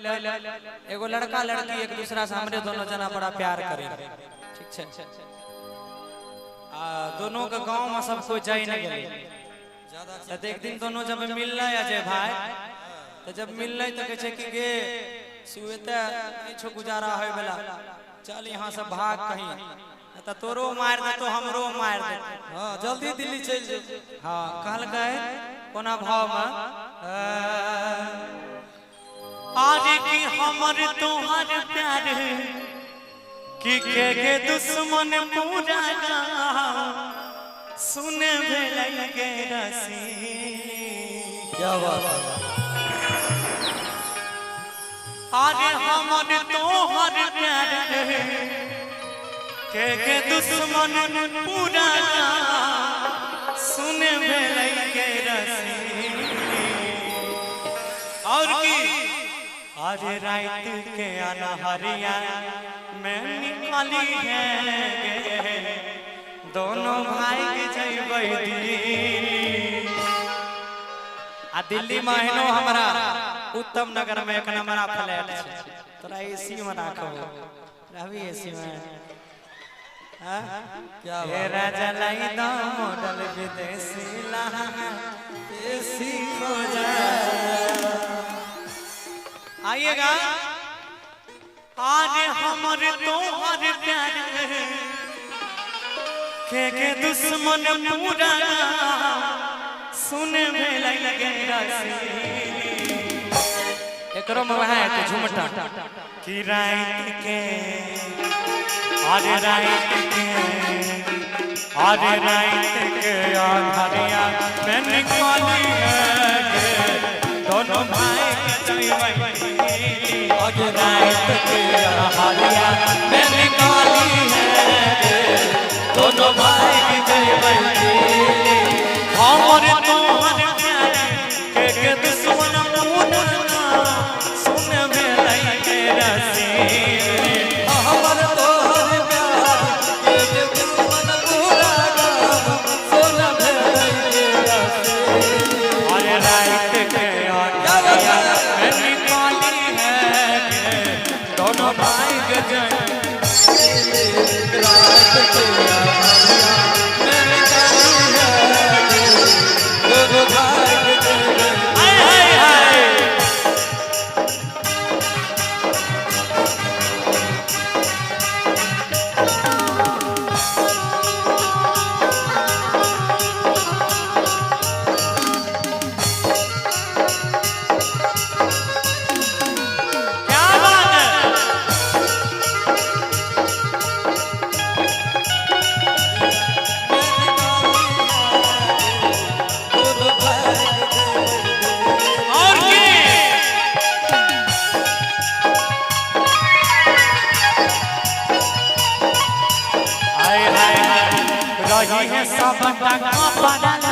एगो लड़का लड़की एक दूसरा से हमरे दोनों जना बड़ा प्यार करे, ठीक छे। दोनों के गांव में सब कोई जाई नहीं गए। तो एक दिन दोनों जब मिलना अजय भाई, तो जब मिलना तो कहे कि गे सुएता नहीं छो गुजारा है बेला, चल यहाँ से भाग कहीं, तो तोरो मार दे तो हमरो मार दे। हाँ जल्दी दिल्ली चल जा। हाँ कहल गए कोना भाव में आरे की हमर तोहर प्यार कि के दुश्मन पूरा सुने भेलै गे रसी। क्या बात है। आरे हमर तोहर प्यार के दुश्मन पूरा सुने भेलै गे रसी। और की अरे रात के अनहरिया में निकाली है दोनों भाई के जइबै दिल्ली में एहनो हमरा उत्तम नगर में एक नंबरा फ्लैट है, तोरा एसी में राखो रहबी एसी में। हां क्या राजा लाई दा मॉडल विदेशी लहा एसी खो जा। आइएगा। आज हमर तोहर प्यार के दुश्मन पूरा सुने में लगे रसी। एकरो में है तो झुमटा कि रात के आरे रात के आरे रात के अंधरिया में निकाली है दोनों भाई के जइबै आज रात के अंधरिया में निकाली है दोनों भाई के जइबै। हमर तोहर प्यार के दुश्मन पूरा सुने भेलै गे रसी। हमर तोहर प्यार के दुश्मन पूरा सुने भेलै गे रसी। अरे रात के अंधरिया में निकाली है दोनों भाई के जइबै। रात के रही है सब टका पड़ला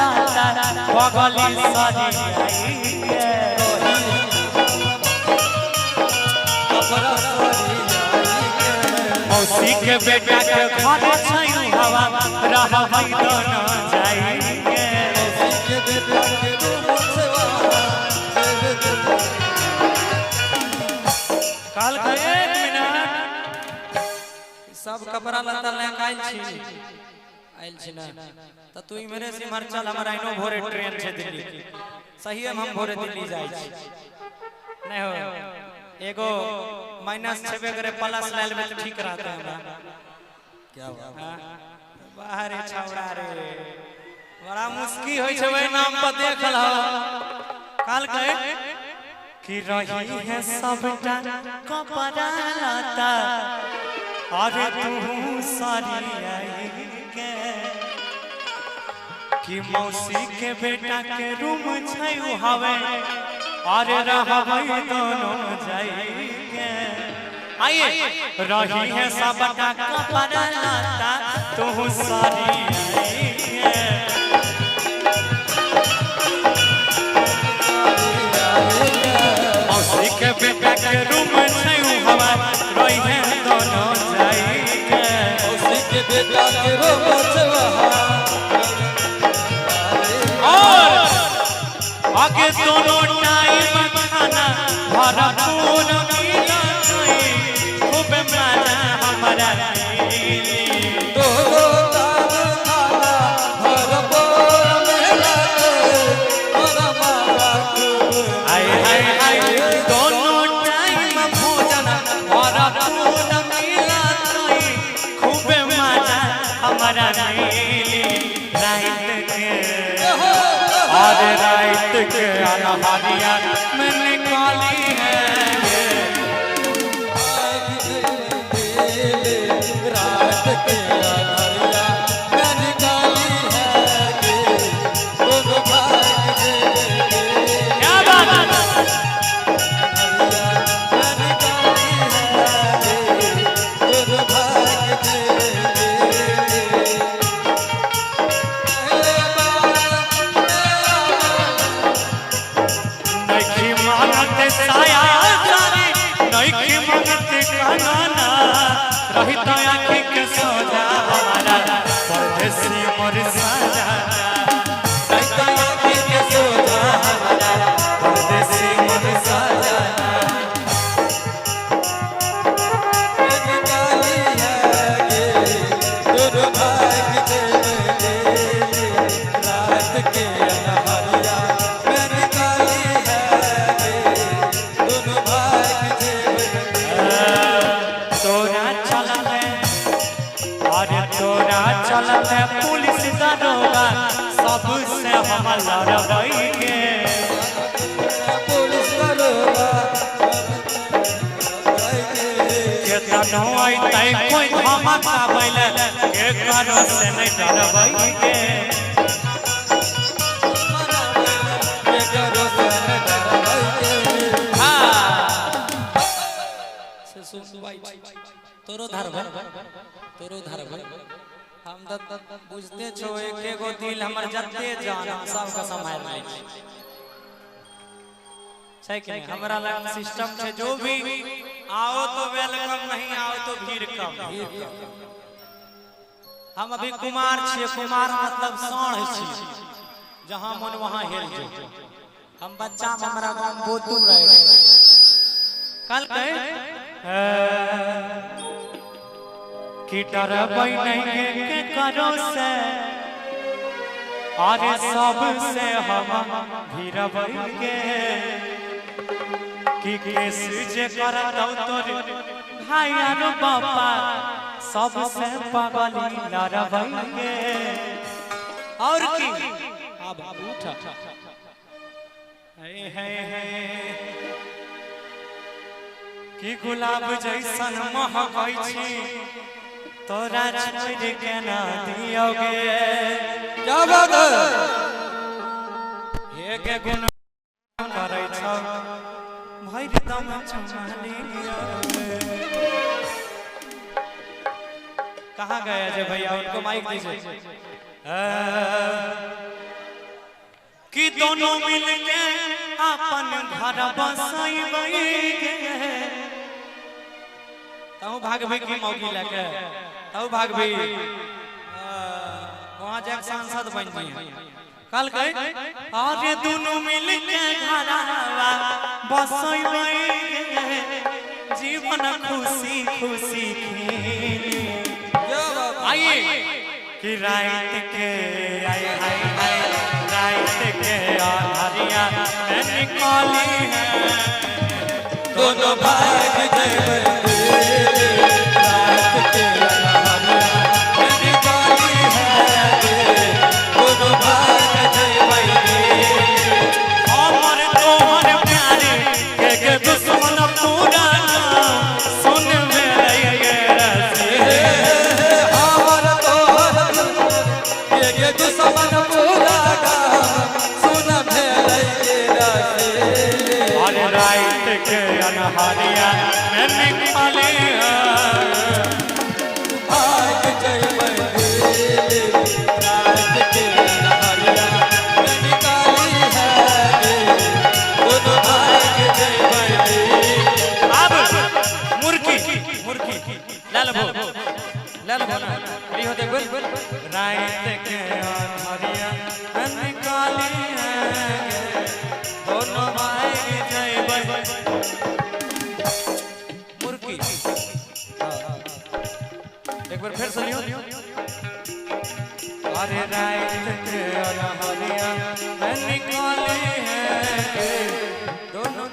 बगली सजी मौसी के बेटा के घर छै हवा रहबै दोनों जाइए। मौसी के बेटा के रूम छै काल के 1 मिनट सब कपड़ा लत्ता लेके आइल छी आइल छी ना त तू मेरे सिमर चल हमरा इनो भोरे ट्रेन छै दिल्ली सही हम भोरे दिल्ली जाई छी नहीं हो एगो माइनस छेबे करे प्लस लाइल में ठीक रहता है हमरा। क्या बात बाहर छौड़ा रे बड़ा मुश्किल होय छै ओय नाम पर देखल हो काल कहे कि रही है सबटा कपड़ा लता अरे तू सारी आई के कि मौसी के बेटा के रूम छै हवे अरे रहबै दोनों जाइए। आइए रही है सबटा कपड़ा लता तू सारी आई के मौसी के बेटा के रूम छै हवे रही है दोनों जाइए। मौसी के बेटा के रूम छै और आगे दोनों टाइम खाना भरपूर रही तो आँखी के सोजा हमारा परदेसी मोर साजा रही तो आँखी के सोजा हमारा परदेसी मोर साजा चलते पुलिस दरोगा सबसे हम लड़बई के पुलिस दरोगा केतनो आइतै कोई धमका बैले एकरो से नहीं डरबई के एकरो से नहीं डरबई के हां से सुनबाई तोरो धरबई हम बुझते छो एक गो दिल हमर जते जान सब का संभाल ले छै कि नहीं हमरा लग सिस्टम छै जो भी आओ तो वेलकम नहीं आओ तो भीड़ कम हम अभी कुमार छिए कुमार मतलब साढ़ छी जहां मन वहां हेल जो हम बच्चा में हमरा गांव बोतू रहे कल कि डरबई नहीं के करो से अरे सब से हम भीरबई के कि केस जे करतौ तोर भाई आरो बापा सब से पगली लड़बई के और की अब उठा हे कि गुलाब जैसन महकै छी तोरा छोड़ के ना दियोगे क्या बात है के गुण करे छ भइर दम चमाली कहां गए अजय भैया उनको माइक दीजिए कि दोनों मिलके अपन घर बसाइबई गे ताऊ भाग भाई की मौगी लेके ताऊ भाग भाई वहां जाके सांसद बन गई कल गए अरे दोनों मिल के घरवा बसइबई जीवन खुशी खुशी आइए कि रात के आए रात के आधारिया निकाली है दोनों भाग जइबई हरिया में निकाली भाग जइबई रात के हरिया में निकाली है दोनों भाग जइबई अब मुर्की ले लो हो देख बोल रात के हरिया में निकाली है दोनों भाग जइबई एक बार फिर सुनियो अरे रात के हरिया में निकाली है दोनों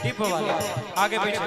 टिप वाला आगे बैठो